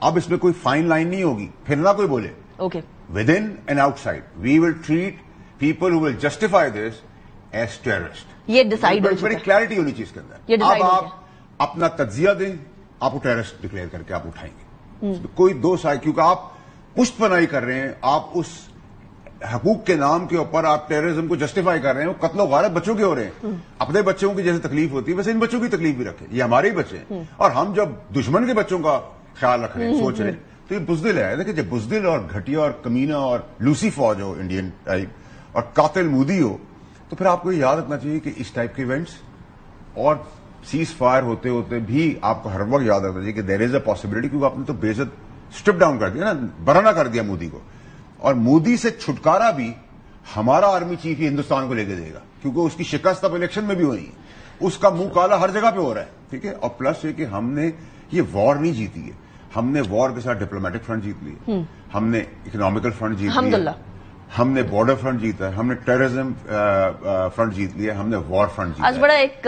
اب اس میں کوئی فائن لائن نہیں ہوگی, پھر نہ کوئی بولے. Okay, within and outside we will treat people who will justify this as terrorist. یہ ڈیسائیڈ ہو چکا ہے, بڑی کلیئرٹی ہونی چاہیے اس کے اندر. اب آپ اپنا تجزیہ دیں, آپ کو ٹیررسٹ ڈکلیئر کر کے آپ اٹھائیں گے. کوئی دو سائڈ, کیونکہ آپ پشت پناہی کر رہے ہیں, آپ اس حقوق کے نام کے اوپر آپ ٹیررزم کو جسٹیفائی کر رہے ہیں. وہ قتل و غارت بچوں کے ہو رہے ہیں. اپنے بچوں کی جیسے تکلیف ہوتی ہے ویسے ان بچوں کی تکلیف بھی رکھیں, یہ ہمارے ہی بچے ہیں. اور ہم جب دشمن کے بچوں کا خیال رکھ رہے ہیں, سوچ رہے ہیں, تو یہ بزدل ہے. دیکھیں, جب بزدل اور گھٹیا اور کمینہ اور لوسی فوج ہو انڈین ٹائپ اور قاتل مودی ہو, تو پھر آپ کو یہ یاد رکھنا چاہیے کہ اس ٹائپ کے ایونٹس اور سیز فائر ہوتے ہوتے بھی آپ کو ہر وقت یاد رکھنا چاہیے کہ دیر از اے پاسبلٹی, کیونکہ آپ نے تو بے عزت اسٹرپ ڈاؤن کر دیا نا, برہنہ کر دیا مودی کو. اور مودی سے چھٹکارا بھی ہمارا آرمی چیف ہی ہندوستان کو لے کے دے گا, کیونکہ اس کی شکست اب الیکشن میں بھی ہونی ہے. اس کا منہ کالا ہر جگہ پہ ہو رہا ہے. ٹھیک ہے, اور پلس یہ کہ ہم نے یہ وار نہیں جیتی ہے, ہم نے وار کے ساتھ ڈپلومیٹک فرنٹ جیت لی, ہم نے اکنامیکل فرنٹ جیت لیا, ہم نے بارڈر فرنٹ جیتا ہے, ہم نے ٹیررزم فرنٹ جیت لیا, ہم نے وار فرنٹ جیتا ہے. آج بڑا ایک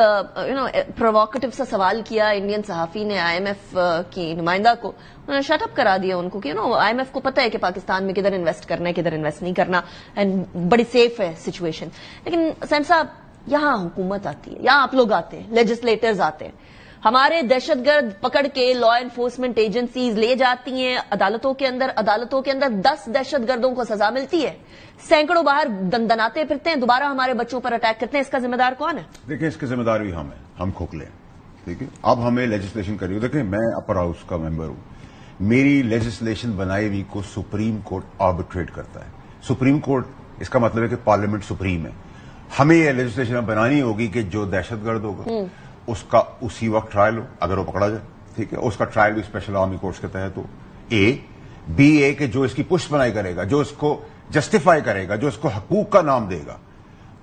پروووکیٹو سا سوال کیا انڈین صحافی نے آئی ایم ایف کی نمائندہ کو, انہوں نے شٹ اپ کرا دیا ان کو کہ آئی ایم ایف کو پتا ہے کہ پاکستان میں کدھر انویسٹ کرنا ہے کدھر انویسٹ نہیں کرنا, اینڈ بڑی سیف ہے سچویشن. لیکن سیم صاحب یہاں حکومت آتی ہے, یہاں آپ لوگ آتے ہیں, لیجسلیٹرز آتے ہیں, ہمارے دہشت گرد پکڑ کے لا انفورسمنٹ ایجنسیز لے جاتی ہیں عدالتوں کے اندر 10 دہشت گردوں کو سزا ملتی ہے, سینکڑوں باہر دندناتے پھرتے ہیں, دوبارہ ہمارے بچوں پر اٹیک کرتے ہیں. اس کا ذمہ دار کون ہے؟ دیکھیں, اس کے ذمہ دار بھی ہم ہیں, ہم کھوکھلے ہیں. ٹھیک ہے, اب ہمیں لیجسلیشن کری. دیکھیں, میں اپر ہاؤس کا ممبر ہوں, میری لیجسلیشن بنائی ہوئی کو سپریم کورٹ آربیٹریٹ کرتا ہے. سپریم کورٹ اس کا مطلب ہے کہ پارلیمنٹ سپریم ہے. ہمیں یہ لیجسلیشن بنانی ہوگی کہ جو دہشت گرد ہوگا اس کا اسی وقت ٹرائل ہو اگر وہ پکڑا جائے. ٹھیک ہے, اس کا ٹرائل بھی اسپیشل آرمی کورٹس کے تحت ہو. بی کہ جو اس کی پشت بنائی کرے گا, جو اس کو جسٹیفائی کرے گا, جو اس کو حقوق کا نام دے گا,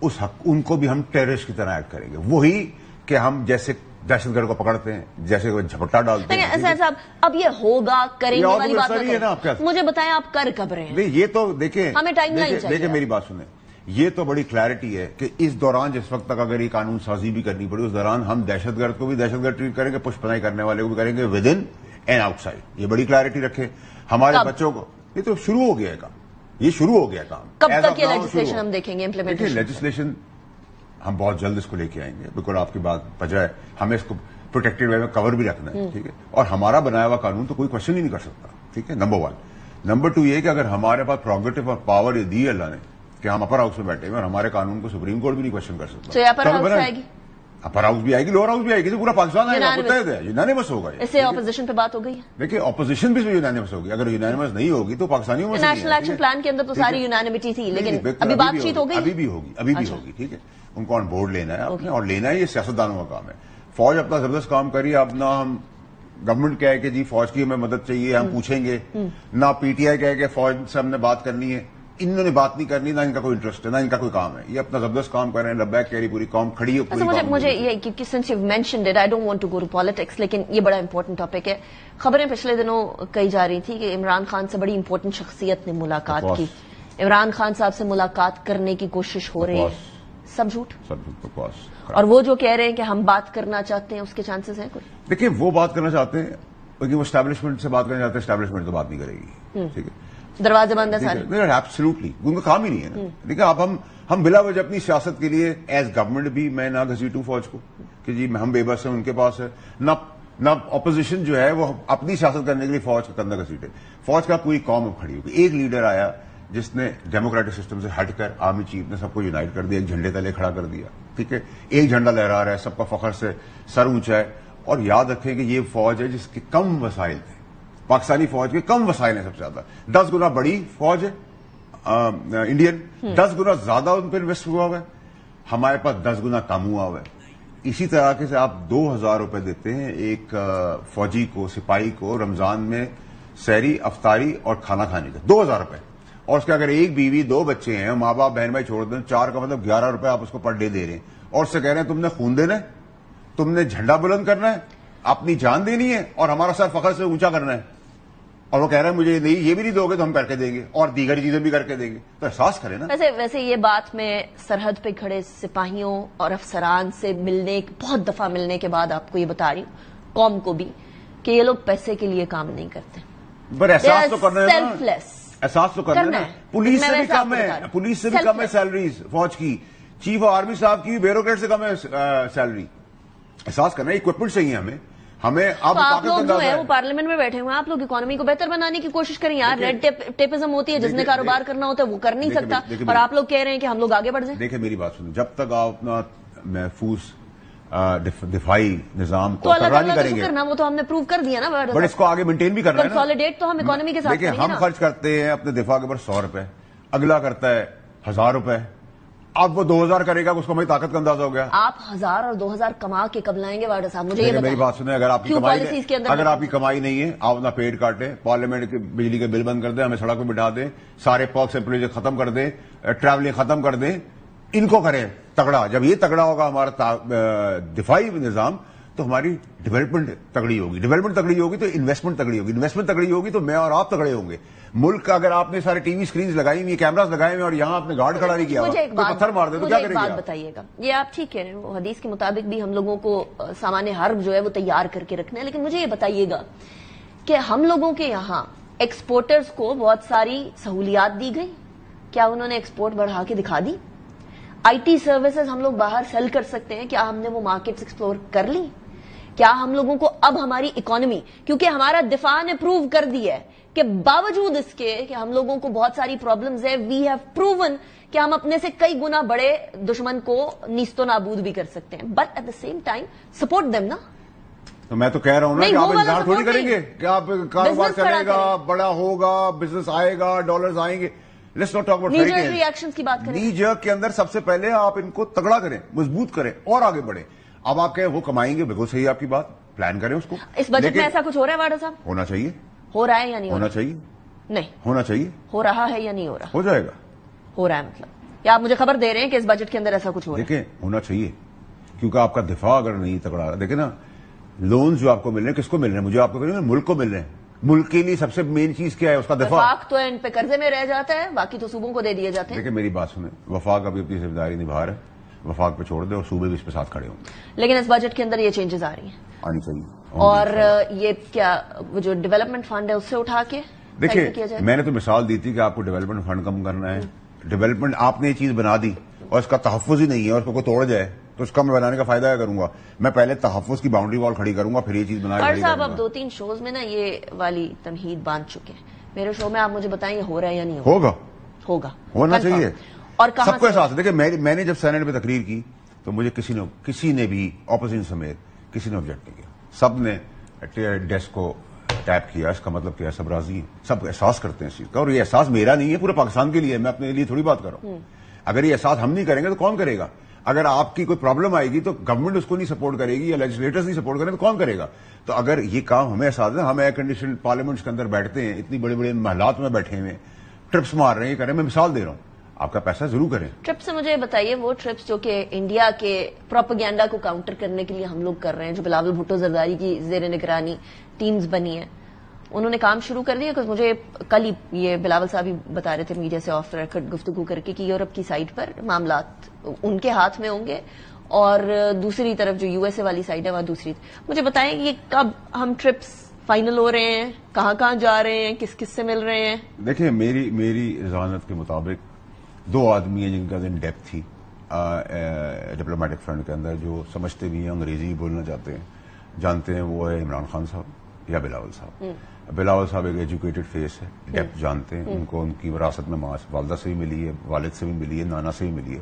ان کو بھی ہم ٹیررسٹ کی طرح ایڈ کریں گے. وہی کہ ہم جیسے دہشت گرد کو پکڑتے ہیں, جیسے کوئی جھپٹا ڈالتے ہیں. صاحب اب یہ ہوگا کریں گے والی بات مجھے بتائیں, آپ کر کب رہے ہیں؟ نہیں, یہ تو دیکھیں, ہمیں ٹائم لائن چاہیے. دیکھیں میری بات سنیں, یہ تو بڑی کلیئرٹی ہے کہ اس دوران جس وقت تک اگر یہ قانون سازی بھی کرنی پڑی, اس دوران ہم دہشت گرد کو بھی دہشت گرد ٹریٹ کریں گے, پشت پناہی کرنے والے کو بھی کریں گے with in and out side. یہ بڑی کلیئرٹی رکھے. ہمارے بچوں کو یہ تو شروع ہو گیا ہے کام, یہ شروع ہو گیا کام. کب تک یہ لیجسلیشن ہم دیکھیں گے امپلیمنٹیشن؟ لیجسلیشن ہم بہت جلد اس کو لے کے آئیں گے, بالکل آپ کی بات وجہ ہے. ہمیں اس کو پروٹیکٹڈ وے میں کور بھی رکھنا ہے. ٹھیک ہے, اور ہمارا بنایا ہوا قانون تو کوئی کوشچن ہی نہیں کر سکتا. ٹھیک ہے, نمبر 1. نمبر 2 یہ کہ اگر ہمارے پاس پروگریٹو اور پاور یہ دی اللہ نے کہ ہم اپر ہاؤس میں بیٹھے ہیں اور ہمارے قانون کو سپریم کورٹ بھی نہیں کوشچن کر سکتا. اپر ہاؤس بھی آئے گی, لوور ہاؤس بھی آئے گی, پورا پاکستان آئے گا, یونانیمس ہوگا. اس سے اپوزیشن پہ بات ہو گئی ہے. دیکھیے, اپوزیشن بھی یونانیمس ہوگی. اگر یونانیمس نہیں ہوگی تو پاکستانیوں میں نیشنل ایکشن پلان کے اندر تو ساری یونانیمٹی تھی, لیکن ابھی بات چیت ہو گئی, ابھی بھی ہوگی. ٹھیک ہے, ان کو آن بورڈ لینا ہے اور لینا ہے, یہ سیاستدانوں کا کام ہے. فوج اپنا زبردست کام کری. اب نہ ہم گورنمنٹ کہے کہ جی فوج کی ہمیں مدد چاہیے, ہم پوچھیں گے, نہ پی ٹی آئی کہے کہ فوج سے ہم نے بات کرنی ہے. انہوں نے بات نہیں کرنی, نہ ان کا کوئی انٹرسٹ ہے, نہ ان کا کوئی کام ہے. یہ اپنا زبردست کام کر رہے ہیں, لبیک کہہ رہی پوری قوم کھڑی ہے. مجھے یہ کیونکہ since you mentioned it, I don't want to go to politics, لیکن یہ بڑا امپورٹنٹ ٹاپک ہے. خبریں پچھلے دنوں کہی جا رہی تھی کہ عمران خان سے بڑی امپورٹنٹ شخصیت نے ملاقات کی. عمران خان صاحب سے ملاقات کرنے کی کوشش ہو رہی ہے, سب جھوٹ, بکواس. اور وہ جو کہہ رہے ہیں کہ ہم بات کرنا چاہتے ہیں, اس کے چانسز ہیں کوئی؟ دیکھیں, وہ بات کرنا چاہتے ہیں لیکن وہ اسٹیبلشمنٹ سے بات کرنا چاہتے ہیں, اسٹیبلشمنٹ تو بات نہیں کرے گی. ٹھیک ہے, دروازے بند ہے سارے. ایبسلیوٹلی, ان کا کام ہی نہیں ہے نا. دیکھیں, اب ہم بلا وجہ اپنی سیاست کے لیے ایز گورنمنٹ بھی میں نہ گھسیٹوں فوج کو کہ جی ہم بے بس ہیں, ان کے پاس ہے, نہ اپوزیشن جو ہے وہ اپنی سیاست کرنے کے لیے فوج کا کندھا گھسیٹے. فوج کا پوری قوم اب کھڑی ہوگی. ایک لیڈر آیا جس نے ڈیموکریٹک سسٹم سے ہٹ کر آرمی چیف نے سب کو یونائٹ کر دیا, ایک جھنڈے تلے کھڑا کر دیا. ٹھیک ہے, ایک جھنڈا لہرا رہا ہے, سب کا فخر سے سر اونچا ہے. اور یاد رکھیں کہ یہ فوج ہے جس کے کم وسائل تھے. پاکستانی فوج کے کم وسائل ہیں سب سے زیادہ. 10 گنا بڑی فوج ہے انڈین, 10 گنا زیادہ ان پہ انویسٹ ہوا ہوا ہے. ہمارے پاس 10 گنا کم ہوا ہوا ہے. اسی طرح سے آپ 2000 روپے دیتے ہیں ایک فوجی کو, سپاہی کو رمضان میں سحری, افطاری اور کھانا کھانے کا, 2000 روپے. اور اس کے اگر ایک بیوی 2 بچے ہیں, ماں باپ بہن بھائی چھوڑ دیں, 4 کا مطلب 11 روپے آپ اس کو پر ڈے دے رہے ہیں. اور اس سے کہہ رہے ہیں تم نے خون دینا ہے, تم نے جھنڈا بلند کرنا ہے, اپنی جان دینی ہے اور ہمارا سر فخر سے اونچا کرنا ہے. اور وہ کہہ رہے ہیں مجھے نہیں, یہ بھی نہیں دو گے تو ہم کر کے دیں گے اور دیگر چیزیں بھی کر کے دیں گے. تو احساس کریں نا. ویسے یہ بات میں سرحد پہ کھڑے سپاہیوں اور افسران سے بہت دفعہ ملنے کے بعد آپ کو یہ بتا رہی ہوں, قوم کو بھی, کہ یہ لوگ پیسے کے لیے کام نہیں کرتے. پر احساس تو کرنا ہے نا، احساس تو کرنا ہے. پولیس سے بھی کم ہے، پولیس سے بھی کم ہے سیلریز فوج کی. چیف آرمی صاحب کی بیوروکریٹ سے کم ہے سیلری. احساس کرنا ہے، اکوپمنٹ چاہیے ہمیں. آپ لوگ جو ہے وہ پارلیمنٹ میں بیٹھے ہوئے ہیں، آپ لوگ اکانومی کو بہتر بنانے کی کوشش کریں یار. ریڈ ٹیپزم ہوتی ہے، جس نے کاروبار کرنا ہوتا ہے وہ کر نہیں سکتا، اور آپ لوگ کہہ رہے ہیں کہ ہم لوگ آگے بڑھ جائیں. دیکھیں میری بات سنیں، جب تک آپ اپنا محفوظ دفاعی نظام کو تو اللہ تعالیٰ کا شکر نا، وہ تو ہم نے پروو کر دیا نا. بٹ اس کو آگے مینٹین بھی کرنا ہے نا. کنسالیڈیٹ تو ہم اکانومی کے ساتھ دیکھیں ہم خرچ کرتے ہیں اپنے دفاع کے اوپر 100 روپے، اگلا کرتا ہے 1000 روپے. اب وہ 2000 کرے گا، اس کو ہماری طاقت کا اندازہ ہو گیا. آپ 1000 اور 2000 کما کے کب لائیں گے واڈر صاحب؟ مجھے یہ میری بات سنیں، اگر آپ کی کمائی نہیں ہے، آپ اپنا پیٹ کاٹیں، پارلیمنٹ کے بجلی کے بل بند کر دیں، ہمیں سڑک پہ بٹھا دیں، سارے پرکس ایمپلائیز ختم کر دیں، ٹریولنگ ختم کر دیں، ان کو کریں تگڑا. جب یہ تگڑا ہوگا ہمارا دفاعی نظام تو ہماری ڈیولپمنٹ تگڑی ہوگی. ڈیولپمنٹ تگڑی ہوگی تو انویسٹمنٹ تگڑی ہوگی. انویسٹمنٹ تگڑی ہوگی تو میں اور آپ تگڑے ہوں گے. ملک کا اگر آپ نے سارے ٹی وی اسکرینز لگائی ہوئی، کیمراز لگائے ہوئے اور یہاں آپ نے گارڈ کھڑا نہیں کیا، پتھر مار دے تو کیا کریں گے؟ بات بتائیے گا، یہ آپ ٹھیک کہہ رہے ہیں، حدیث کے مطابق بھی ہم لوگوں کو سامان حرب جو ہے وہ تیار کر کے رکھنا ہے. لیکن مجھے یہ بتائیے گا کہ ہم لوگوں کے یہاں ایکسپورٹرز کو بہت ساری سہولیات دی گئی، کیا انہوں نے ایکسپورٹ بڑھا کے دکھا دی؟ آئی ٹی سروسز ہم لوگ باہر سیل کر سکتے ہیں، کیا ہم نے وہ مارکیٹس ایکسپلور کر لی؟ کیا ہم لوگوں کو اب ہماری اکانومی، کیونکہ ہمارا دفاع نے پروو کر دی ہے کہ باوجود اس کے کہ ہم لوگوں کو بہت ساری پرابلمز ہیں، وی ہیو پروون کہ ہم اپنے سے کئی گنا بڑے دشمن کو نیست و نابود بھی کر سکتے ہیں. But at the same time support them نا. تو میں تو کہہ رہا ہوں نا کہ آپ انتظار تھوڑی کریں گے کہ آپ کاروبار چلے گا، بڑا ہوگا، بزنس آئے گا، ڈالرز آئیں گے. لیٹس ناٹ ٹاک اباؤٹ نی جرک ریئیکشنز کی بات کریں. نی جرک کے اندر سب سے پہلے آپ ان کو تگڑا کریں، مضبوط کریں اور آگے بڑھیں. اب آپ کہیں وہ کمائیں گے، بالکل صحیح آپ کی بات، پلان کریں اس کو. اس بجٹ میں ایسا کچھ ہو رہا ہے واڈر صاحب؟ ہونا چاہیے. ہو رہا ہے یا نہیں ہونا چاہیے؟ نہیں ہونا چاہیے. ہو رہا ہے یا نہیں ہو رہا؟ ہو جائے گا. ہو رہا ہے مطلب، یا آپ مجھے خبر دے رہے ہیں کہ اس بجٹ کے اندر ایسا کچھ ہو رہا ہے؟ دیکھیں ہونا چاہیے، کیونکہ آپ کا دفاع اگر نہیں تگڑا. دیکھیں نا، لونز جو آپ کو مل رہے ہیں کس کو مل رہے ہیں؟ مجھے آپ کو کہہ رہے ہیں ملک کو مل رہے ہیں. ملک کے لیے سب سے مین چیز کیا ہے؟ اس کا دفاع. وفاق تو ان پہ قرضے میں رہ جاتا ہے، باقی تو صوبوں کو دے دیے جاتے ہیں. دیکھیں میری بات سنیں، وفاق ابھی اپنی ذمہ داری نبھا رہا ہے، وفاق پہ چھوڑ دے اور صوبے بھی اس پہ ساتھ کھڑے ہوں. لیکن اس بجٹ کے اندر یہ چینجز آ رہی ہیں، آنی چاہیے. اور یہ کیا وہ جو ڈیولپمنٹ فنڈ ہے اس سے اٹھا کے دیکھیں، میں نے تو مثال دی تھی کہ آپ کو ڈیولپمنٹ فنڈ کم کرنا ہے. ڈیولپمنٹ آپ نے یہ چیز بنا دی اور اس کا تحفظ ہی نہیں ہے اور اس کو کوئی توڑ جائے تو اس کا میں بنانے کا فائدہ کیا کروں گا؟ میں پہلے تحفظ کی باؤنڈری وال کھڑی کروں گا، پھر یہ چیز بنا کے. صاحب اب 2-3 شوز میں نا یہ والی تمہید باندھ چکے ہیں. میرے شو میں آپ مجھے بتائیں یہ ہو رہا ہے یا نہیں ہوگا؟ ہوگا، ہونا چاہیے. اور سب کو احساس ہے. دیکھیں میں نے جب سینیٹ میں تقریر کی تو مجھے کسی نے بھی اپوزیشن سمیت کسی نے آبجیکٹ نہیں کیا. سب نے ڈیسک کو ٹیپ کیا. اس کا مطلب کیا ہے؟ سب راضی ہیں، سب احساس کرتے ہیں اس چیز کا. اور یہ احساس میرا نہیں ہے، پورے پاکستان کے لیے. میں اپنے لیے تھوڑی بات کر رہا ہوں. اگر یہ احساس ہم نہیں کریں گے تو کون کرے گا؟ اگر آپ کی کوئی پرابلم آئے گی تو گورنمنٹ اس کو نہیں سپورٹ کرے گی یا لیجسلیٹرز نہیں سپورٹ کریں تو کون کرے گا؟ تو اگر یہ کام ہمیں احساس ہے، ہم ایئر کنڈیشن پارلیمنٹس کے اندر بیٹھتے ہیں، اتنی بڑے بڑے محلات میں بیٹھے ہوئے ٹرپس مار رہے ہیں، یہ کریں. میں مثال دے رہا ہوں، آپ کا پیسہ ضرور کریں. ٹرپس سے مجھے بتائیے وہ ٹرپس جو کہ انڈیا کے پروپیگینڈا کو کاؤنٹر کرنے کے لیے ہم لوگ کر رہے ہیں، جو بلاول بھٹو زرداری کی زیر نگرانی ٹیمز بنی ہیں، انہوں نے کام شروع کر دیا. کہ مجھے کل ہی یہ بلاول صاحب ہی بتا رہے تھے میڈیا سے آف ریکارڈ گفتگو کر کے کہ یورپ کی سائٹ پر معاملات ان کے ہاتھ میں ہوں گے اور دوسری طرف جو یو ایس اے والی سائڈ ہے وہاں دوسری. مجھے بتائیں یہ کب ہم ٹرپس فائنل ہو رہے ہیں، کہاں کہاں جا رہے ہیں، کس کس سے مل رہے ہیں؟ دیکھیں میری ذہانت کے مطابق 2 آدمی ہیں جن کا ان ڈیپتھ تھی ڈپلومیٹک فرنٹ کے اندر، جو سمجھتے بھی ہیں، انگریزی بولنا جانتے ہیں. وہ ہے عمران خان صاحب یا بلاول صاحب. بلاول صاحب ایک ایجوکیٹڈ فیس ہے، ڈیپتھ جانتے ہیں. ان کو ان کی وراثت میں والدہ سے بھی ملی ہے، والد سے بھی ملی ہے، نانا سے بھی ملی ہے.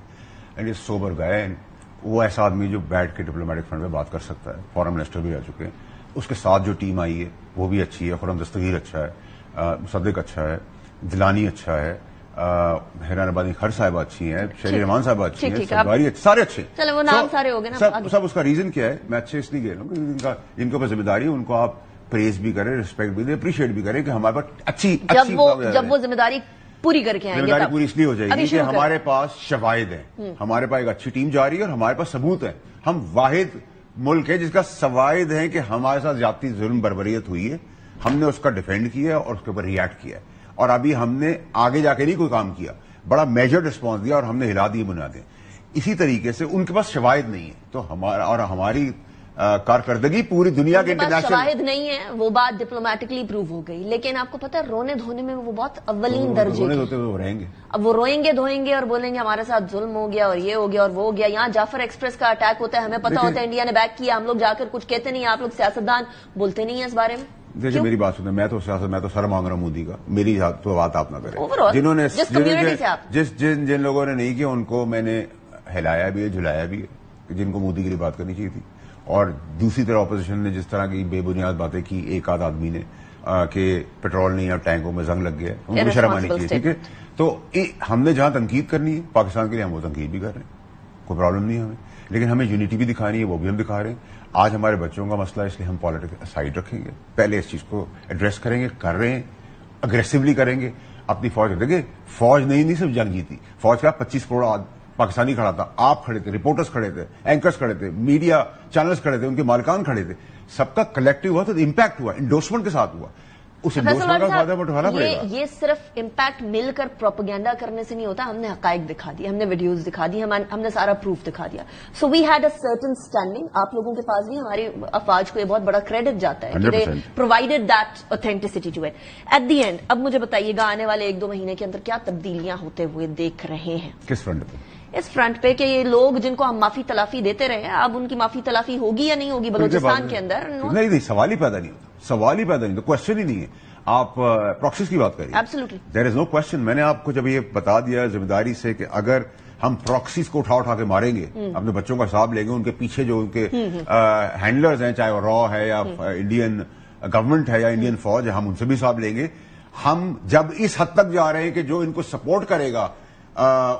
اینڈ از سوبر گائے. وہ ایسا آدمی جو بیٹھ کے ڈپلومیٹک فرنٹ میں بات کر سکتا ہے. فارن منسٹر بھی رہ چکے ہیں. اس کے ساتھ جو ٹیم آئی ہے وہ بھی اچھی ہے. خرم دستگیر اچھا ہے، مصدق اچھا ہے، دلانی اچھا ہے، حیران آبادی خر صاحبہ اچھی ہیں، شہری رحمان صاحبہ اچھی ہیں، سارے اچھے. چلو وہ نام سارے ہو گئے نا. سب اس کا ریزن کیا ہے؟ میں اچھے اس لیے کہہ رہا ہوں ان کے اوپر ذمہ داری ہے. ان کو آپ پریز بھی کریں، ریسپیکٹ بھی دیں، اپریشیٹ بھی کریں کہ ہمارے پاس اچھی جب وہ ذمہ داری پوری کر کے آئیں گے. ذمہ داری پوری اس لیے ہو جائے گی کہ ہمارے پاس شواہد ہیں، ہمارے پاس ایک اچھی ٹیم جاری ہے اور ہمارے پاس ثبوت ہے. ہم واحد ملک ہے جس کا شواہد ہے کہ ہمارے ساتھ زیادتی ظلم بربریت ہوئی ہے. ہم نے اس کا ڈیفینڈ کیا اور اس کے اوپر ریئیکٹ کیا اور ابھی ہم نے آگے جا کے نہیں کوئی کام کیا، بڑا میجر رسپانس دیا اور ہم نے ہلا دی بنیادیں. اسی طریقے سے ان کے پاس شواہد نہیں ہے تو ہماری کارکردگی پوری دنیا کے انٹرنیشنل شواہد نہیں ہے، وہ بات ڈپلومیٹکلی پروو ہو گئی، لیکن آپ کو پتا ہے رونے دھونے میں وہ بہت اولین درجے رونے دھوتے وہ رہیں گے. اب وہ روئیں گے دھوئیں گے اور بولیں گے ہمارے ساتھ ظلم ہو گیا اور یہ ہو گیا اور وہ ہو گیا. یہاں جعفر ایکسپریس کا اٹیک ہوتا ہے، ہمیں پتا ہوتا ہے انڈیا نے بیک کیا، ہم لوگ جا کر کچھ کہتے نہیں، آپ لوگ سیاستدان بولتے نہیں ہیں اس بارے میں. دیکھیں میری بات سنیں، میں تو سر مانگ رہا ہوں مودی کا، میری تو بات آپ نہ کریں. جنہوں نے جن لوگوں نے نہیں کیا ان کو میں نے ہلایا بھی ہے، جھلایا بھی ہے، جن کو مودی کے لیے بات کرنی چاہیے تھی. اور دوسری طرف اپوزیشن نے جس طرح کی بے بنیاد باتیں کی ایک آدھ آدمی نے کہ پیٹرول نہیں ہے، ٹینکوں میں زنگ لگ گیا ہے، ان کو شرم آنی چاہیے. ٹھیک ہے، تو ہم نے جہاں تنقید کرنی ہے پاکستان کے لیے ہم وہ تنقید بھی کر رہے ہیں، کوئی پرابلم نہیں ہے ہمیں، لیکن ہمیں یونٹی بھی دکھانی ہے، وہ بھی ہم دکھا رہے ہیں. آج ہمارے بچوں کا مسئلہ ہے، اس لیے ہم پالیٹکس سائڈ رکھیں گے، پہلے اس چیز کو ایڈریس کریں گے، کر رہے ہیں، اگریسولی کریں گے. اپنی فوج دیکھیں، فوج نہیں صرف جنگ جیتی، فوج کا 25 کروڑ پاکستانی کھڑا تھا، آپ کھڑے تھے، رپورٹرز کھڑے تھے، اینکرز کھڑے تھے، میڈیا چینلز کھڑے تھے، ان کے مالکان کھڑے تھے، سب کا کلیکٹیو ہوا تو امپیکٹ ہوا، انڈورسمنٹ کے ساتھ ہوا. اس انڈورسمنٹ کا فائدہ اٹھانا پڑے گا. یہ صرف امپیکٹ مل کر پروپیگنڈا کرنے سے نہیں ہوتا، ہم نے حقائق دکھا دی، ہم نے ویڈیوز دکھا دی، ہم نے سارا پروف دکھا دیا. So we had a certain standing. آپ لوگوں کے پاس بھی ہماری افواج کو یہ بہت بڑا کریڈٹ جاتا ہے کہ provided that authenticity to it. At the end اب مجھے بتائیے گا آنے والے 1-2 مہینے کے اندر کیا تبدیلیاں ہوتے ہوئے دیکھ رہے ہیں کس فرنٹ پہ؟ اس فرنٹ پہ کہ یہ لوگ جن کو ہم معافی تلافی دیتے رہے ہیں، اب ان کی معافی تلافی ہوگی یا نہیں ہوگی بلوچستان کے اندر؟ نہیں، سوال ہی پیدا نہیں ہوتا، سوال ہی پیدا نہیں ہوتا، کوشچن ہی نہیں ہے. آپ پراکسیز کی بات کریے. ایبسولوٹلی دیر از نو کوشچن. میں نے آپ کو جب یہ بتا دیا ذمہ داری سے کہ اگر ہم پراکسیز کو اٹھا کے ماریں گے، اپنے بچوں کا حساب لیں گے، ان کے پیچھے جو ان کے ہینڈلرز ہیں، چاہے وہ را ہے یا انڈین گورنمنٹ ہے یا انڈین فوج ہے، ہم ان سے بھی حساب لیں گے. ہم جب اس حد تک جا رہے ہیں کہ جو ان کو سپورٹ کرے گا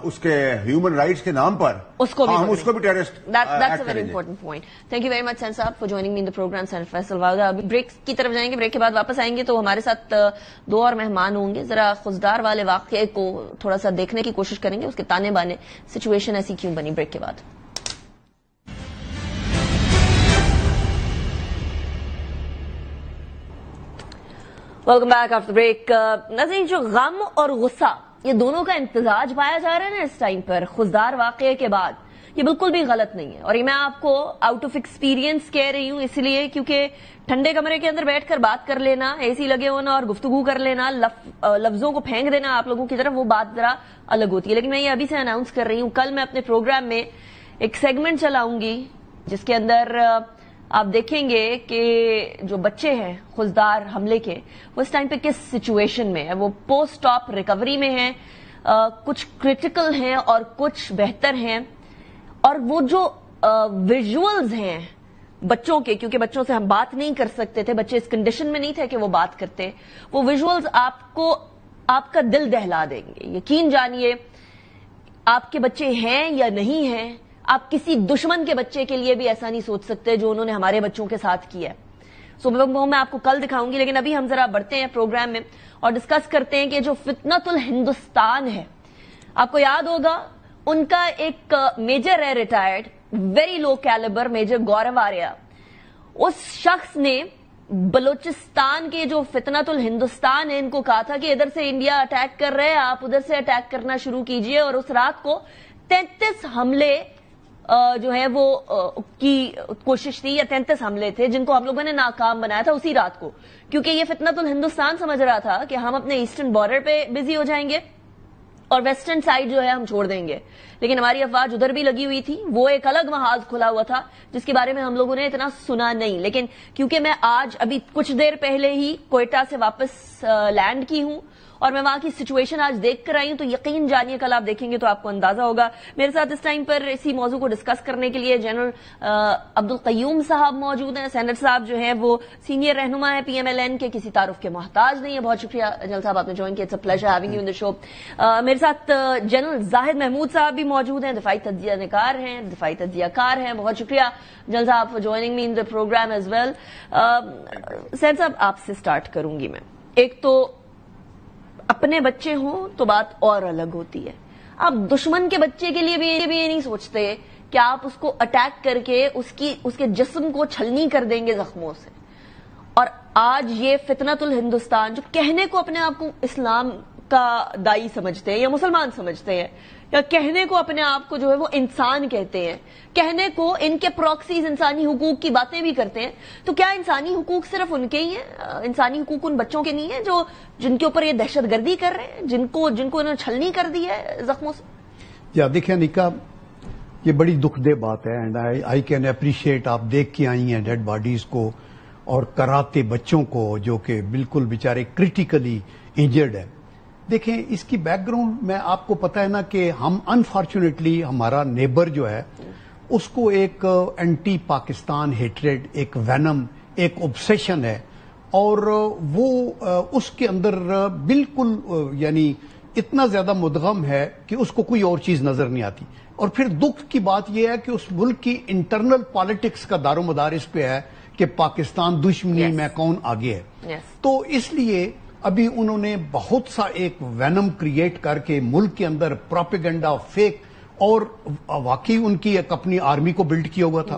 اس کے ہیومن رائٹس کے نام پر ہم اس کو بھی terrorist. That's a very important point. Thank you very much سین صاحب for joining me in the program. سین فیصل واغا. ابھی بریک کی طرف جائیں گے، بریک کے بعد واپس آئیں گے تو ہمارے ساتھ 2 اور مہمان ہوں گے. ذرا خزدار والے واقعے کو تھوڑا سا دیکھنے کی کوشش کریں گے، اس کے تانے بانے، سچویشن ایسی کیوں بنی. بریک کے بعد ویلکم بیک آفٹر بریک. ناظرین، جو غم اور غصہ یہ دونوں کا امتزاج پایا جا رہا ہے نا اس ٹائم پر خزدار واقعے کے بعد، یہ بالکل بھی غلط نہیں ہے. اور یہ میں آپ کو آؤٹ آف ایکسپیرینس کہہ رہی ہوں اس لیے کیونکہ ٹھنڈے کمرے کے اندر بیٹھ کر بات کر لینا، اے سی لگے ہونا اور گفتگو کر لینا، لفظوں کو پھینک دینا آپ لوگوں کی طرف، وہ بات ذرا الگ ہوتی ہے. لیکن میں یہ ابھی سے اناؤنس کر رہی ہوں، کل میں اپنے پروگرام میں ایک سیگمنٹ چلاؤں گی جس کے اندر آپ دیکھیں گے کہ جو بچے ہیں خزدار حملے کے، وہ اس ٹائم پہ کس سچویشن میں ہے. وہ پوسٹ آپ ریکوری میں ہیں، کچھ کریٹیکل ہیں اور کچھ بہتر ہیں. اور وہ جو ویژولز ہیں بچوں کے، کیونکہ بچوں سے ہم بات نہیں کر سکتے تھے، بچے اس کنڈیشن میں نہیں تھے کہ وہ بات کرتے، وہ ویژولز آپ کا دل دہلا دیں گے. یقین جانیے، آپ کے بچے ہیں یا نہیں ہیں، آپ کسی دشمن کے بچے کے لیے بھی ایسا نہیں سوچ سکتے جو انہوں نے ہمارے بچوں کے ساتھ کیا ہے. سو وہ میں آپ کو کل دکھاؤں گی، لیکن ابھی ہم ذرا بڑھتے ہیں پروگرام میں اور ڈسکس کرتے ہیں کہ جو فتنۃ الہندوستان ہے، آپ کو یاد ہوگا ان کا ایک میجر ہے retired, very low calibre, major Gaurav Arya. اس شخص نے بلوچستان کے جو فتنۃ الہندوستان ہے ان کو کہا تھا کہ ادھر سے انڈیا اٹیک کر رہے ہیں، آپ ادھر سے اٹیک کرنا شروع کیجئے. اور اس رات کو 33 حملے جو ہے وہ کی کوشش تھی، یا 33 حملے تھے جن کو ہم لوگوں نے ناکام بنایا تھا اسی رات کو، کیونکہ یہ فتنۃ الہندوستان سمجھ رہا تھا کہ ہم اپنے ایسٹرن بارڈر پہ بزی ہو جائیں گے اور ویسٹرن سائڈ جو ہے ہم چھوڑ دیں گے. لیکن ہماری افواج ادھر بھی لگی ہوئی تھی، وہ ایک الگ محاذ کھلا ہوا تھا جس کے بارے میں ہم لوگوں نے اتنا سنا نہیں. لیکن کیونکہ میں آج ابھی کچھ دیر پہلے ہی کوئٹہ سے واپس لینڈ کی ہوں اور میں وہاں کی سچویشن آج دیکھ کر آئی ہوں، تو یقین جانیے کل آپ دیکھیں گے تو آپ کو اندازہ ہوگا. میرے ساتھ اس ٹائم پر اسی موضوع کو ڈسکس کرنے کے لیے جنرل عبدالقیوم صاحب موجود ہیں. سینٹ صاحب جو ہیں وہ سینئر رہنما ہے پی ایم ایل این کے، کسی تعارف کے محتاج نہیں ہے. بہت شکریہ جنرل صاحب، آپ نے جوائن کیا. It's a pleasure having you in the show. میرے ساتھ جنرل زاہد محمود صاحب بھی موجود ہیں، دفاعی تجزیہ نگار ہیں، دفاعی تجزیہ کار ہیں. بہت شکریہ جنرل صاحب for joining me in the programme as well. سینٹ صاحب آپ سے سٹارٹ کروں گی میں. ایک تو اپنے بچے ہوں تو بات اور الگ ہوتی ہے، آپ دشمن کے بچے کے لیے بھی یہ نہیں سوچتے کہ آپ اس کو اٹیک کر کے اس کے جسم کو چھلنی کر دیں گے زخموں سے. اور آج یہ فتنۃ الہندوستان جو کہنے کو اپنے آپ کو اسلام کا دائی سمجھتے ہیں یا مسلمان سمجھتے ہیں، یا کہنے کو اپنے آپ کو جو ہے وہ انسان کہتے ہیں, کہنے کو ان کے پراکسیز انسانی حقوق کی باتیں بھی کرتے ہیں, تو کیا انسانی حقوق صرف ان کے ہی ہیں؟ انسانی حقوق ان بچوں کے نہیں ہیں جن کے اوپر یہ دہشت گردی کر رہے ہیں, جن کو انہوں نے چھلنی کر دی ہے زخموں سے؟ یا دیکھیں نکا, یہ بڑی دکھ دہ بات ہے, اینڈ آئی کین اپریشیٹ, آپ دیکھ کے آئی ہیں ڈیڈ باڈیز کو اور کراتے بچوں کو جو کہ بالکل بیچارے کریٹیکلی انجرڈ ہیں. دیکھیں اس کی بیک گراؤنڈ میں آپ کو پتا ہے نا کہ ہم انفارچونیٹلی ہمارا نیبر جو ہے اس کو ایک اینٹی پاکستان ہیٹریڈ, ایک وینم, ایک اوبسیشن ہے, اور وہ اس کے اندر بالکل یعنی اتنا زیادہ مدغم ہے کہ اس کو کوئی اور چیز نظر نہیں آتی. اور پھر دکھ کی بات یہ ہے کہ اس ملک کی انٹرنل پالیٹکس کا دار و مدار اس پہ ہے کہ پاکستان دشمنی میں کون آگے ہے. تو اس لیے ابھی انہوں نے بہت سا ایک وینم کریٹ کر کے ملک کے اندر پروپیگنڈا, فیک, اور واقعی ان کی ایک اپنی آرمی کو بلڈ کیا ہوا تھا,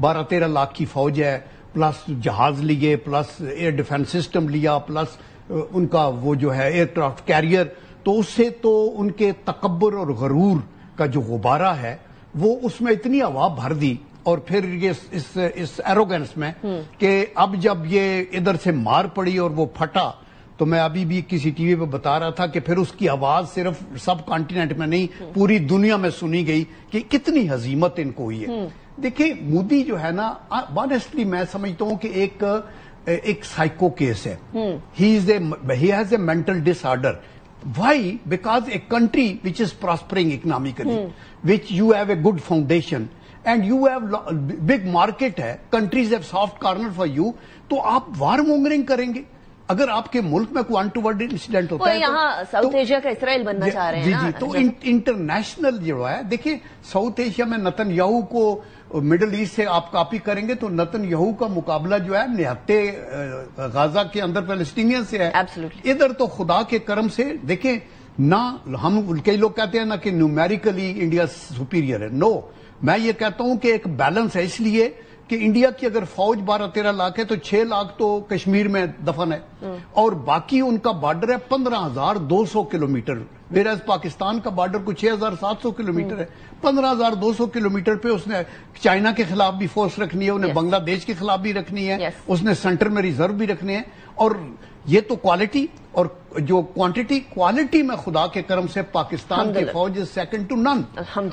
12-13 لاکھ کی فوج ہے, پلس جہاز لیے, پلس ایئر ڈیفنس سسٹم لیا, پلس ان کا وہ جو ہے ایئر کرافٹ کیریئر. تو اس سے تو ان کے تکبر اور غرور کا جو غبارہ ہے وہ اس میں اتنی ہوا بھر دی, اور پھر یہ اس ایروگنس میں کہ اب جب یہ ادھر سے مار پڑی اور وہ پھٹا, تو میں ابھی بھی کسی ٹی وی پہ بتا رہا تھا کہ پھر اس کی آواز صرف سب کانٹیننٹ میں نہیں پوری دنیا میں سنی گئی کہ کتنی ہزیمت ان کو ہوئی ہے. دیکھیں مودی جو ہے نا, آنیسٹلی میں سمجھتا ہوں کہ ایک سائیکو کیس ہے. He has a mental disorder. Why? Because a country which is prospering economically, which you have a good foundation, and you have big market ہے, countries have soft corner for you, تو آپ وار مونگرنگ کریں گے. اگر آپ کے ملک میں کوئی انٹورڈ انسیڈنٹ ہوتا ہے, یہاں ساؤتھ ایشیا کا اسرائیل بننا چاہ رہے ہیں. جی, تو انٹرنیشنل جو ہے, دیکھیں ساؤتھ ایشیا میں نتن یاہو کو مڈل ایسٹ سے آپ کاپی کریں گے تو نتن یاہو کا مقابلہ جو ہے نہتے غازہ کے اندر فلسطینین سے ہے. ادھر تو خدا کے کرم سے دیکھیں نہ, ہم کئی لوگ کہتے ہیں نا کہ نیومیریکلی انڈیا سپیریئر ہے. نو, میں یہ کہتا ہوں کہ ایک بیلنس ہے, اس لیے کہ انڈیا کی اگر فوج 12-13 لاکھ ہے تو 6 لاکھ تو کشمیر میں دفن ہے, اور باقی ان کا بارڈر ہے 15,200 کلومیٹر, ویراز پاکستان کا بارڈر کو 6,700 کلومیٹر ہے. 15,200 کلومیٹر پہ اس نے چائنا کے خلاف بھی فورس رکھنی ہے, انہیں بنگلہ دیش کے خلاف بھی رکھنی ہے, اس نے سینٹر میں ریزرو بھی رکھنے ہیں. اور یہ تو کوالٹی اور جو کوانٹٹی, کوالٹی میں خدا کے کرم سے پاکستان کی فوج سیکنڈ ٹو نن.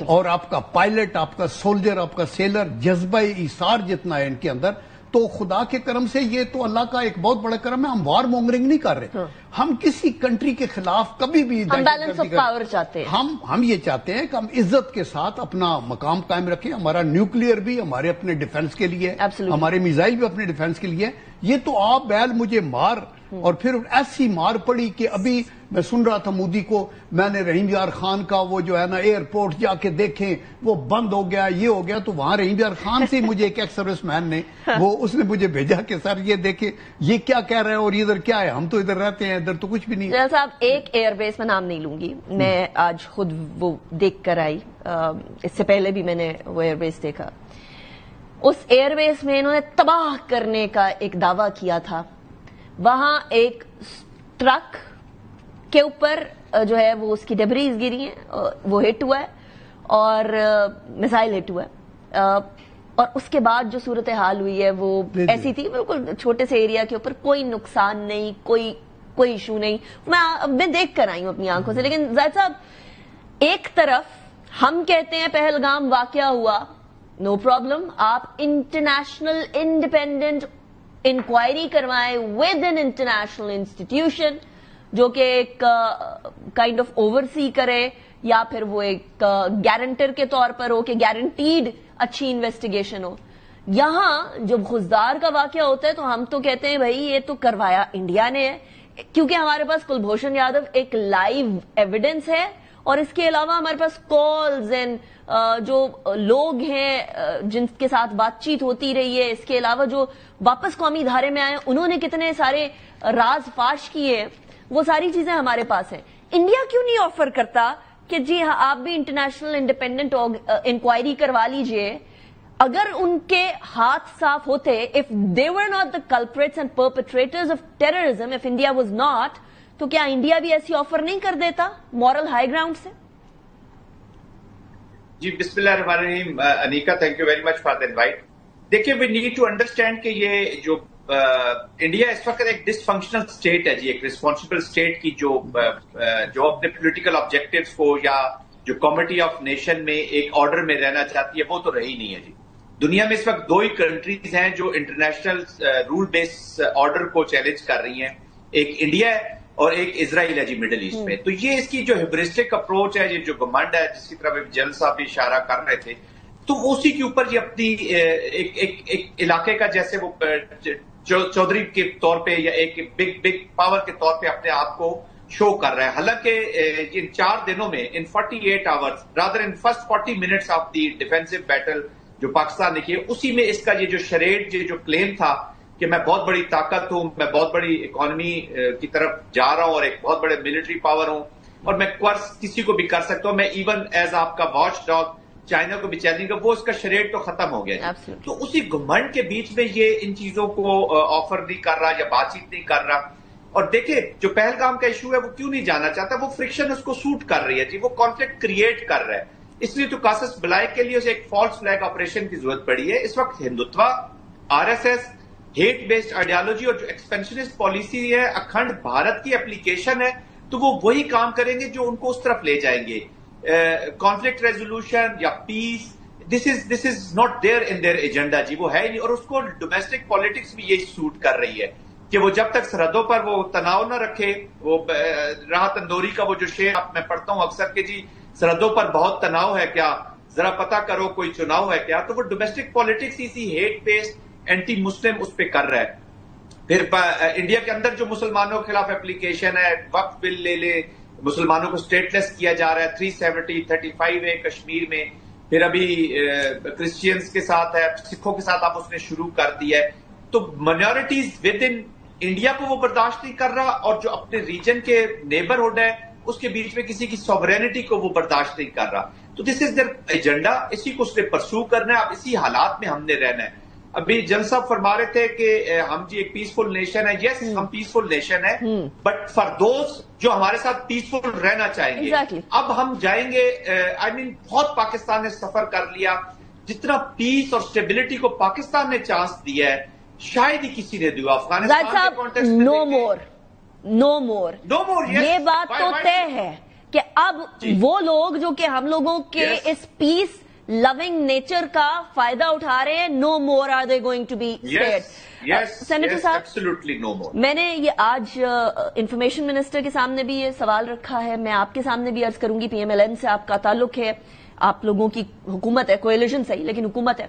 اور آپ کا پائلٹ, آپ کا سولجر, آپ کا سیلر, جذبہ ایثار جتنا ہے ان کے اندر, تو خدا کے کرم سے یہ تو اللہ کا ایک بہت بڑا کرم ہے. ہم وار مونگرنگ نہیں کر رہے, ہم کسی کنٹری کے خلاف کبھی بھی بیلنس آف پاور چاہتے ہیں. ہم یہ چاہتے ہیں کہ ہم عزت کے ساتھ اپنا مقام قائم رکھیں. ہمارا نیوکلیئر بھی ہمارے اپنے ڈیفنس کے لیے, ہمارے میزائل بھی اپنے ڈیفنس کے لیے. یہ تو آپ بیل مجھے مار, اور پھر ایسی مار پڑی کہ ابھی میں سن رہا تھا مودی کو, میں نے رحیم یار خان کا وہ جو ہے نا ایئرپورٹ جا کے دیکھیں وہ بند ہو گیا, یہ ہو گیا, تو وہاں رحیم یار خان سے مجھے ایک سروس مین نے اس نے مجھے بھیجا کہ سر یہ دیکھیں یہ کیا کہہ رہے ہیں اور ادھر کیا ہے, ہم تو ادھر رہتے ہیں, ادھر تو کچھ بھی نہیں. جنرل صاحب, ایک ایئر بیس میں نام نہیں لوں گی, میں آج خود وہ دیکھ کر آئی, اس سے پہلے بھی میں نے وہ ایئر بیس دیکھا. اس ایئر بیس میں انہوں نے تباہ کرنے کا ایک دعویٰ کیا تھا. وہاں ایک ٹرک کے اوپر جو ہے وہ اس کی ڈبریز گری ہیں, وہ ہٹ ہوا ہے اور مسائل ہٹ ہوا ہے, اور اس کے بعد جو صورتحال ہوئی ہے وہ ایسی تھی, بالکل چھوٹے سے ایریا کے اوپر کوئی نقصان نہیں, کوئی ایشو نہیں. میں دیکھ کر آئی ہوں اپنی آنکھوں سے. لیکن زاہد صاحب, ایک طرف ہم کہتے ہیں پہلگام واقعہ ہوا, نو پرابلم, آپ انٹرنیشنل انڈیپینڈنٹ انکوائری کروائیں ود این انٹرنیشنل انسٹیٹیوشن جو کہ ایک کائنڈ آف اوورسی کرے, یا پھر وہ ایک گارنٹر کے طور پر ہو کہ گارنٹیڈ اچھی انویسٹیگیشن ہو. یہاں جب خزدار کا واقعہ ہوتا ہے تو ہم تو کہتے ہیں بھائی یہ تو کروایا انڈیا نے ہے, کیونکہ ہمارے پاس کلبھوشن یادو ایک لائیو ایویڈنس ہے, اور اس کے علاوہ ہمارے پاس کالز اینڈ جو لوگ ہیں جن کے ساتھ بات چیت ہوتی رہی ہے, اس کے علاوہ جو واپس قومی دھارے میں آئے انہوں نے کتنے سارے راز فاش کیے, وہ ساری چیزیں ہمارے پاس ہیں. انڈیا کیوں نہیں آفر کرتا کہ جی آپ بھی انٹرنیشنل انڈیپینڈنٹ انکوائری کروا لیجئے, اگر ان کے ہاتھ صاف ہوتے, if they were not the culprits and perpetrators of terrorism, if India was not, تو کیا انڈیا بھی ایسی آفر نہیں کر دیتا مورل ہائی گراؤنڈ سے؟ جی بسم اللہ الرحمن الرحیم. Anika thank you very much for the invite. دیکھیے وی نیڈ ٹو انڈرسٹینڈ کہ یہ جو انڈیا اس وقت ایک ڈس فنکشنل اسٹیٹ ہے جی, ایک ریسپانسبل اسٹیٹ کی جو اپنے پولیٹیکل آبجیکٹیوز کو یا جو کمیٹی آف نیشن میں ایک آرڈر میں رہنا چاہتی ہے وہ تو رہی نہیں ہے جی. دنیا میں اس وقت 2 ہی کنٹریز ہیں جو انٹرنیشنل رول بیس آرڈر کو چیلنج کر رہی ہیں, ایک انڈیا ہے اور ایک اسرائیل ہے جی مڈل ایسٹ میں. تو یہ اس کی جو ہیبرسٹک اپروچ ہے, یہ جو گمنڈ ہے جس کی طرف جنرل صاحب بھی اشارہ کر رہے تھے, تو اسی کے اوپر یہ اپنی ایک علاقے کا جیسے وہ چودھری کے طور پہ یا ایک بگ پاور کے طور پہ اپنے آپ کو شو کر رہا ہے. حالانکہ ان 4 دنوں میں ان 48 hours rather in first 40 minutes of the defensive battle جو پاکستان نے کی, اسی میں اس کا یہ جو شریڈ جو کلیم تھا کہ میں بہت بڑی طاقت ہوں, میں بہت بڑی اکانومی کی طرف جا رہا ہوں اور ایک بہت بڑے ملٹری پاور ہوں اور میں قرض کسی کو بھی کر سکتا ہوں, میں ایون ایز آپ کا واچ ڈاگ چائنا کو بھی چیلنج کر, وہ اس کا شریڈ تو ختم ہو گیا. تو اسی گھمنڈ کے بیچ میں یہ ان چیزوں کو آفر نہیں کر رہا یا بات چیت نہیں کر رہا. اور دیکھیں جو پہلگام کا ایشو ہے وہ کیوں نہیں جانا چاہتا, وہ فرکشن اس کو سوٹ کر رہی ہے جی, وہ کانفلکٹ کریٹ کر رہا ہے. اس لیے تو قاصص بلائے کے لیے اسے ایک فالس فلیگ آپریشن کی ضرورت پڑی ہے. اس وقت Hindutva, RSS, hate based ideology اور جو ایکسپینشنسٹ پالیسی ہے, اکھنڈ بھارت کی اپلیکیشن ہے, تو وہ وہی کام کریں گے جو ان کو اس طرف لے جائیں گے. کانفلکٹ ریزولوشن یا peace, this is not there in their agenda جی, وہ ہے نہیں. اور اس کو ڈومیسٹک پالیٹکس بھی یہی سوٹ کر رہی ہے کہ وہ جب تک سرحدوں پر وہ تناؤ نہ رکھے, وہ راہ تندوری کا وہ جو شعر میں پڑھتا ہوں اکثر کہ جی سرحدوں پر بہت تناؤ ہے کیا, ذرا پتا کرو کوئی چناؤ ہے کیا, تو وہ ڈومیسٹک پالیٹکس اسی ہیٹ بیسڈ اینٹی مسلم اس پہ کر رہا ہے. پھر انڈیا کے اندر جو مسلمانوں کے خلاف اپلیکیشن ہے, وقف بل لے لے, مسلمانوں کو اسٹیٹ لیس کیا جا رہا ہے, 370-35 ہے کشمیر میں, پھر ابھی کرسچینز کے ساتھ ہے, سکھوں کے ساتھ آپ اس نے شروع کر دیا ہے. تو مائنورٹیز ود ان انڈیا کو وہ برداشت نہیں کر رہا, اور جو اپنے ریجن کے نیبرہڈ ہے اس کے بیچ میں کسی کی سوورینٹی کو وہ برداشت نہیں کر رہا. تو دس از دیئر ایجنڈا, اسی کو اس نے پرسو کرنا ہے. اب اسی حالات میں ہم نے رہنا ہے. ابھی جن صاحب فرما رہے تھے کہ ہم جی ایک پیسفل نیشن ہے. یس ہم پیسفل نیشن ہے, بٹ فار دوز جو ہمارے ساتھ پیسفل رہنا چاہیں گے. اب ہم جائیں گے, بہت پاکستان نے سفر کر لیا, جتنا پیس اور اسٹیبلٹی کو پاکستان نے چانس دیا ہے شاید ہی کسی نے دیا. افغانستان کے کانٹیکسٹ میں نو مور یہ بات تو طے ہے کہ اب وہ لوگ جو کہ ہم لوگوں کے اس پیس لونگ نیچر کا فائدہ اٹھا رہے ہیں, no more are they going to be spared. Senator صاحب, میں نے یہ آج انفارمیشن منسٹر کے سامنے بھی یہ سوال رکھا ہے, میں آپ کے سامنے بھی عرض کروں گی. PMLN سے آپ کا تعلق ہے, آپ لوگوں کی حکومت ہے, کوئلیشن صحیح لیکن حکومت ہے.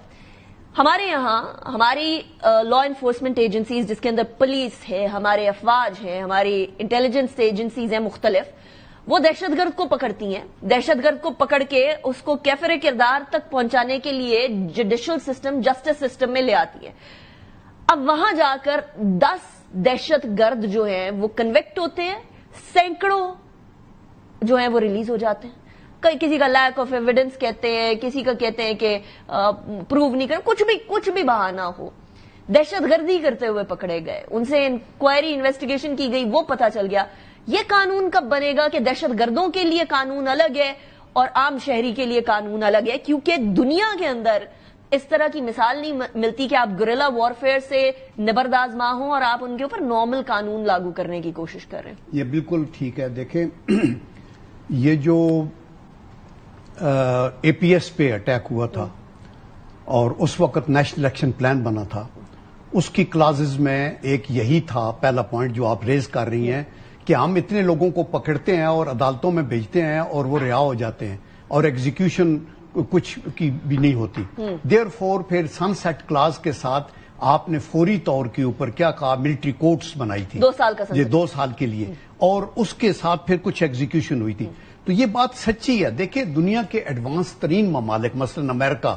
ہمارے یہاں ہماری لا انفورسمنٹ ایجنسیز جس کے اندر پولیس ہے, ہمارے افواج ہیں, ہماری انٹیلیجنس ایجنسیز ہیں مختلف, وہ دہشت گرد کو پکڑتی ہیں. دہشت گرد کو پکڑ کے اس کو کیفر کردار تک پہنچانے کے لیے جوڈیشل سسٹم, جسٹس سسٹم میں لے آتی ہے. اب وہاں جا کر 10 دہشت گرد جو ہیں وہ کنوکٹ ہوتے ہیں, سینکڑوں جو ہیں وہ ریلیز ہو جاتے ہیں. کسی کا لیک آف ایویڈنس کہتے ہیں, کسی کا کہتے ہیں کہ پروو نہیں کر, کچھ بھی بہانہ ہو, دہشت گردی کرتے ہوئے پکڑے گئے, ان سے انکوائری انویسٹیگیشن کی گئی, وہ پتا چل گیا. یہ قانون کب بنے گا کہ دہشت گردوں کے لیے قانون الگ ہے اور عام شہری کے لیے قانون الگ ہے؟ کیونکہ دنیا کے اندر اس طرح کی مثال نہیں ملتی کہ آپ گریلا وارفیئر سے نبرداز ماں ہوں اور آپ ان کے اوپر نارمل قانون لاگو کرنے کی کوشش کر رہے ہیں. یہ بالکل ٹھیک ہے. دیکھیں یہ جو APS پہ اٹیک ہوا تھا اور اس وقت نیشنل ایکشن پلان بنا تھا, اس کی کلازز میں ایک یہی تھا, پہلا پوائنٹ جو آپ ریز کر رہی ہیں, کہ ہم اتنے لوگوں کو پکڑتے ہیں اور عدالتوں میں بھیجتے ہیں اور وہ رہا ہو جاتے ہیں اور ایگزیکیوشن کچھ کی بھی نہیں ہوتی. دیر فور پھر سن سیٹ کلاز کے ساتھ آپ نے فوری طور کے اوپر کیا کہا, ملٹری کورٹس بنائی تھی 2 سال کا, یہ 2 سال کے لیے, اور اس کے ساتھ پھر کچھ ایگزیکیوشن ہوئی تھی. تو یہ بات سچی ہے. دیکھیں دنیا کے ایڈوانس ترین ممالک مثلا امریکہ,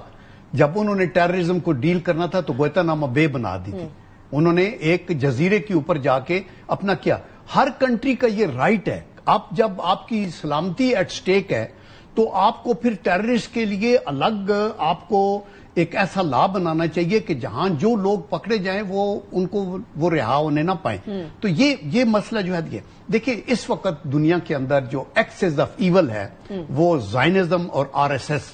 جب انہوں نے ٹیررزم کو ڈیل کرنا تھا تو گوانتانامو بے بنا دی تھی. انہوں نے ایک جزیرے کے اوپر جا کے اپنا کیا. ہر کنٹری کا یہ رائٹ ہے, جب آپ کی سلامتی ایٹ سٹیک ہے تو آپ کو پھر ٹیررسٹ کے لیے الگ آپ کو ایک ایسا لا بنانا چاہیے کہ جہاں جو لوگ پکڑے جائیں وہ ان کو وہ رہا ہونے نہ پائیں. تو یہ مسئلہ جو ہے یہ دیکھیں اس وقت دنیا کے اندر جو ایکسز آف ایول ہے وہ زائنزم اور RSS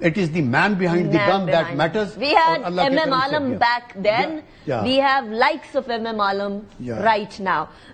it is the man behind the gun that matters. We had MM Alam back then. We have likes of MM Alam right now.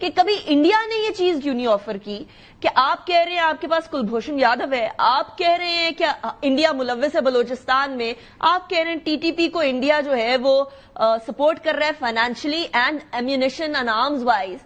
کہ کبھی انڈیا نے یہ چیز کیوں نہیں آفر کی کہ آپ کہہ رہے ہیں آپ کے پاس کلبھوشن یادو ہے, آپ کہہ رہے ہیں کہ انڈیا ملوث ہے بلوچستان میں, آپ کہہ رہے ہیں ٹی ٹی پی کو انڈیا جو ہے وہ سپورٹ کر رہا ہے financially and ammunition and arms wise,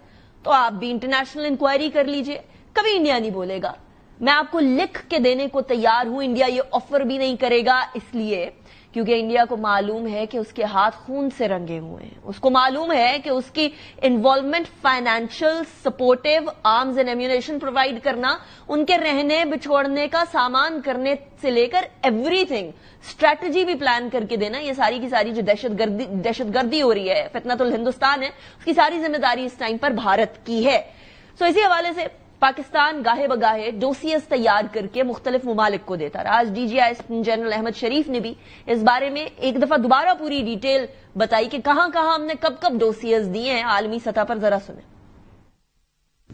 تو آپ بھی انٹرنیشنل انکوائری کر لیجئے. کبھی انڈیا نہیں بولے گا. میں آپ کو لکھ کے دینے کو تیار ہوں, انڈیا یہ آفر بھی نہیں کرے گا, اس لیے کیونکہ انڈیا کو معلوم ہے کہ اس کے ہاتھ خون سے رنگے ہوئے ہیں. اس کو معلوم ہے کہ اس کی involvement financial supportive arms and ammunition provide کرنا, ان کے رہنے بچھوڑنے کا سامان کرنے سے لے کر ایوری تھنگ, اسٹریٹجی بھی پلان کر کے دینا, یہ ساری کی ساری جو دہشت گردی ہو رہی ہے, فتنۃ الہندوستان ہے, اس کی ساری ذمہ داری اس ٹائم پر بھارت کی ہے. سو اسی حوالے سے پاکستان گاہے بگاہے ڈوسیز تیار کر کے مختلف ممالک کو دیتا رہا. آج D G I general Ahmed Sharif نے بھی اس بارے میں ایک دفعہ دوبارہ پوری ڈیٹیل بتائی کہ کہاں کہاں ہم نے کب کب ڈوسیز دیے ہیں عالمی سطح پر. ذرا سنیں.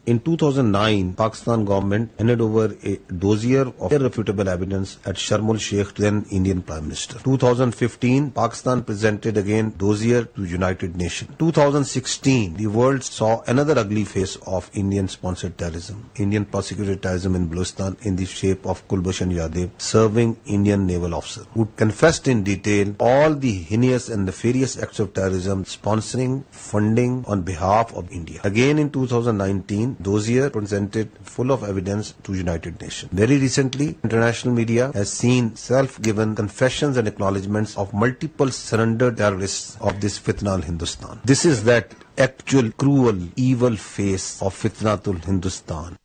In 2009, Pakistan government handed over a dossier of irrefutable evidence at Sharm el-Sheikh to then Indian Prime Minister. 2015, Pakistan presented again dossier to United Nations. 2016, the world saw another ugly face of Indian-sponsored terrorism. Indian prosecuted terrorism in Balochistan in the shape of Kulbhushan Yadav, serving Indian naval officer, who confessed in detail all the heinous and nefarious acts of terrorism, sponsoring, funding on behalf of India. Again in 2019, dossier presented full of evidence to United Nations. Very recently, international media has seen self-given confessions and acknowledgements of multiple surrendered terrorists of this Fitnatul Hindustan. This is that actual cruel, evil face of Fitnatul Hindustan.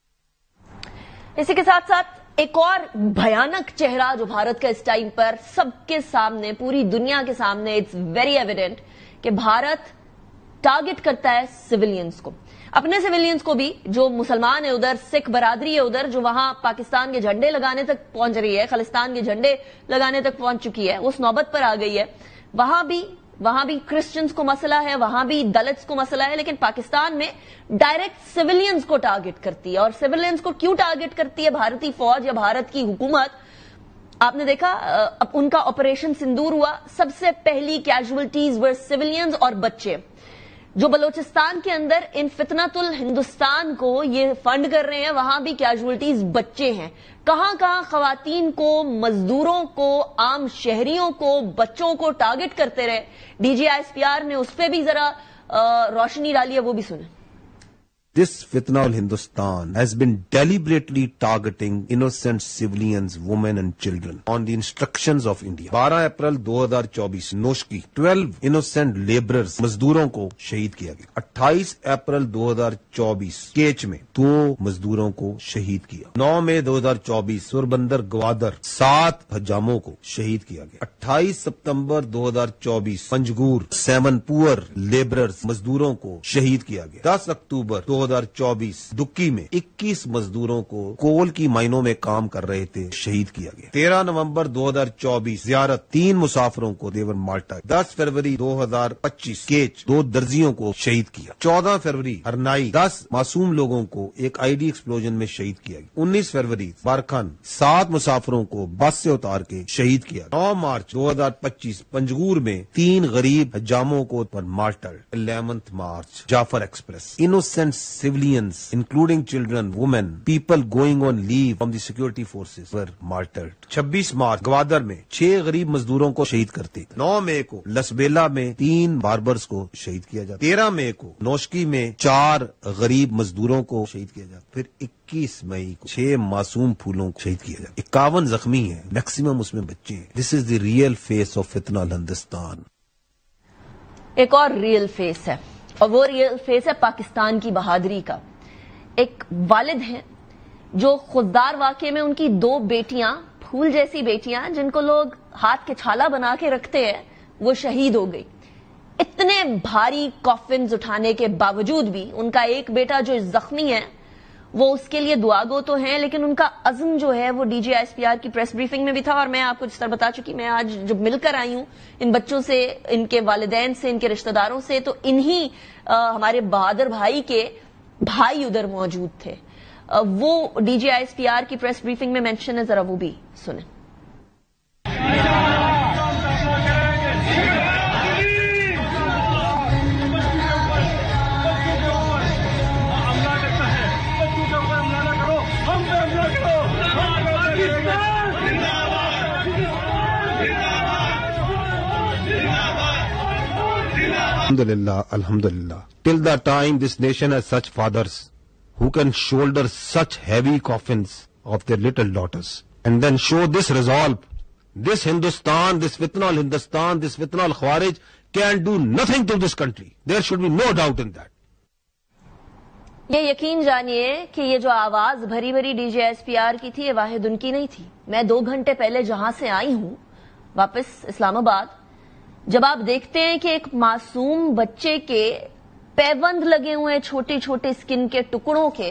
اسی کے ساتھ ساتھ ایک اور بھیانک چہرہ جو بھارت کا اس ٹائم پر سب کے سامنے, پوری دنیا کے سامنے, اٹس ویری ایویڈنٹ کہ بھارت ٹارگٹ کرتا ہے سویلینز کو, اپنے سویلینز کو بھی, جو مسلمان ہے ادھر, سکھ برادری ہے ادھر, جو وہاں پاکستان کے جھنڈے لگانے تک پہنچ رہی ہے, خالصتان کے جھنڈے لگانے تک پہنچ چکی ہے, اس نوبت پر آ گئی ہے. وہاں بھی کرسچنز کو مسئلہ ہے, وہاں بھی دلتس کو مسئلہ ہے, لیکن پاکستان میں ڈائریکٹ سویلینز کو ٹارگٹ کرتی ہے. اور سویلینز کو کیوں ٹارگٹ کرتی ہے بھارتی فوج یا بھارت کی حکومت؟ آپ نے دیکھا ان کا آپریشن سندور ہوا, سب سے پہلی کیجولٹیز ور سویلینز اور بچے. جو بلوچستان کے اندر ان فتنۃ الہندوستان کو یہ فنڈ کر رہے ہیں, وہاں بھی کیجولٹیز بچے ہیں. کہاں کہاں خواتین کو, مزدوروں کو, عام شہریوں کو, بچوں کو ٹارگٹ کرتے رہے. D G I S P R نے اس پہ بھی ذرا روشنی ڈالی ہے, وہ بھی سنیں. This Fitnatul Hindustan has been deliberately targeting innocent civilians, women and children on the instructions of India. 12 April 2024 Noshki 12 innocent laborers مزدوروں کو شہید کیا گیا. 28 اپریل 2024 کیچ میں 2 مزدوروں کو شہید کیا. 9 مئی 2024 سوربندر گوادر 7 حجاموں کو شہید کیا گیا. 28 ستمبر 2024 پنجگور 7 پور لیبررز مزدوروں کو شہید کیا گیا. 10 اکتوبر 2024 دکی میں 21 مزدوروں کو کول کی مائنوں میں کام کر رہے تھے شہید کیا گیا. 13 نومبر 2024 زیارت 3 مسافروں کو دیور مالٹا. 10 فروری 2025 کیچ 2 درزیوں کو شہید کیا. 14 فروری ہرنائی 10 معصوم لوگوں کو ایک آئی ڈی ایکسپلوژن میں شہید کیا گیا. 19 فروری بارکھان 7 مسافروں کو بس سے اتار کے شہید کیا. 9 مارچ 2025 پنجگور میں 3 غریب حجاموں کو پر mortar. 11 March Jaffar Express innocent civilians, including children, women, people going on leave from the security forces were martyred. 26 March Gwadar میں 6 غریب مزدوروں کو شہید کرتے. 9 مئی کو لسبیلا میں 3 باربرز کو شہید کیا جاتا. 13 مئی کو نوشکی میں 4 غریب مزدوروں کو شہید کیا جاتا. پھر 21 مئی کو 6 معصوم پھولوں کو شہید کیا جاتا. 51 زخمی ہیں, میکسیمم اس میں بچے ہیں. دس از دی ریئل فیس آف فتنہ ہندوستان. ایک اور ریئل فیس ہے, اور وہ ریئل فیس ہے پاکستان کی بہادری کا. ایک والد ہیں جو خوددار واقعے میں ان کی 2 بیٹیاں, پھول جیسی بیٹیاں جن کو لوگ ہاتھ کے چھالا بنا کے رکھتے ہیں, وہ شہید ہو گئی. اتنے بھاری کافنز اٹھانے کے باوجود بھی ان کا ایک بیٹا جو زخمی ہے وہ اس کے لیے دعا گو تو ہیں, لیکن ان کا عزم جو ہے وہ D G I S P R کی پریس بریفنگ میں بھی تھا. اور میں آپ کو جس طرح بتا چکی, میں آج جب مل کر آئی ہوں ان بچوں سے, ان کے والدین سے, ان کے رشتہ داروں سے, تو انہی ہمارے بہادر بھائی کے بھائی ادھر موجود تھے. وہ D G I S P R کی پریس بریفنگ میں مینشن ہے, ذرا وہ بھی سنیں. Alhamdulillah. Till the time this nation has such fathers who can shoulder such heavy coffins of their little daughters and then show this resolve, this Hindustan, this fitna al-Hindustan, this fitna al-Khawarij can do nothing to this country. There should be no doubt in that. یہ یقین جانیے کہ یہ جو آواز بھری بھری D J S P R کی تھی یہ واحد ان کی نہیں تھی. میں 2 گھنٹے پہلے جہاں سے آئی ہوں واپس اسلام آباد, جب آپ دیکھتے ہیں کہ ایک معصوم بچے کے پیوند لگے ہوئے ہیں چھوٹے چھوٹے اسکن کے ٹکڑوں کے,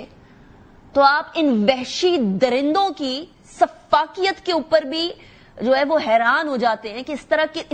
تو آپ ان وحشی درندوں کی سفاکیت کے اوپر بھی جو ہے وہ حیران ہو جاتے ہیں کہ اس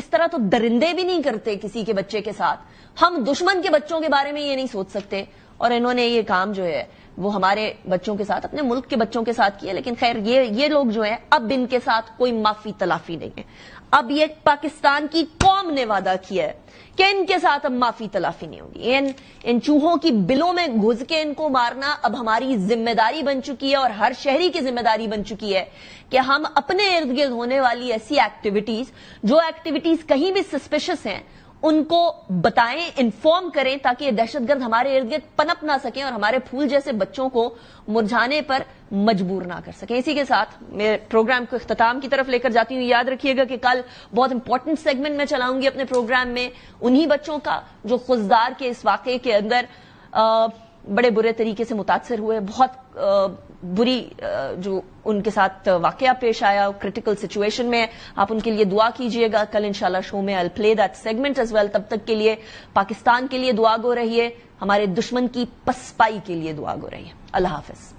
طرح تو درندے بھی نہیں کرتے کسی کے بچے کے ساتھ. ہم دشمن کے بچوں کے بارے میں یہ نہیں سوچ سکتے, اور انہوں نے یہ کام جو ہے وہ ہمارے بچوں کے ساتھ, اپنے ملک کے بچوں کے ساتھ کیا. لیکن خیر یہ لوگ جو ہیں اب ان کے ساتھ کوئی معافی تلافی نہیں ہے. اب یہ پاکستان کی قوم نے وعدہ کیا ہے کہ ان کے ساتھ اب معافی تلافی نہیں ہوگی. ان چوہوں کی بلوں میں گھس کے ان کو مارنا اب ہماری ذمہ داری بن چکی ہے, اور ہر شہری کی ذمہ داری بن چکی ہے کہ ہم اپنے ارد گرد ہونے والی ایسی ایکٹیویٹیز, جو ایکٹیویٹیز کہیں بھی سسپیشس ہیں, ان کو بتائیں, انفارم کریں, تاکہ یہ دہشت گرد ہمارے ارد گرد پنپ نہ سکیں اور ہمارے پھول جیسے بچوں کو مرجھانے پر مجبور نہ کر سکیں. اسی کے ساتھ میں پروگرام کو اختتام کی طرف لے کر جاتی ہوں. یاد رکھیے گا کہ کل بہت امپورٹنٹ سیگمنٹ میں چلاؤں گی اپنے پروگرام میں انہی بچوں کا جو خضدار کے اس واقعے کے اندر بڑے برے طریقے سے متاثر ہوئے. بہت بری جو ان کے ساتھ واقعہ پیش آیا, کرٹیکل سچویشن میں. آپ ان کے لیے دعا کیجئے گا. کل انشاءاللہ شو میں I'll play that segment as well. تب تک کے لیے پاکستان کے لیے دعا گو رہیے, ہمارے دشمن کی پسپائی کے لیے دعا گو رہیے. اللہ حافظ.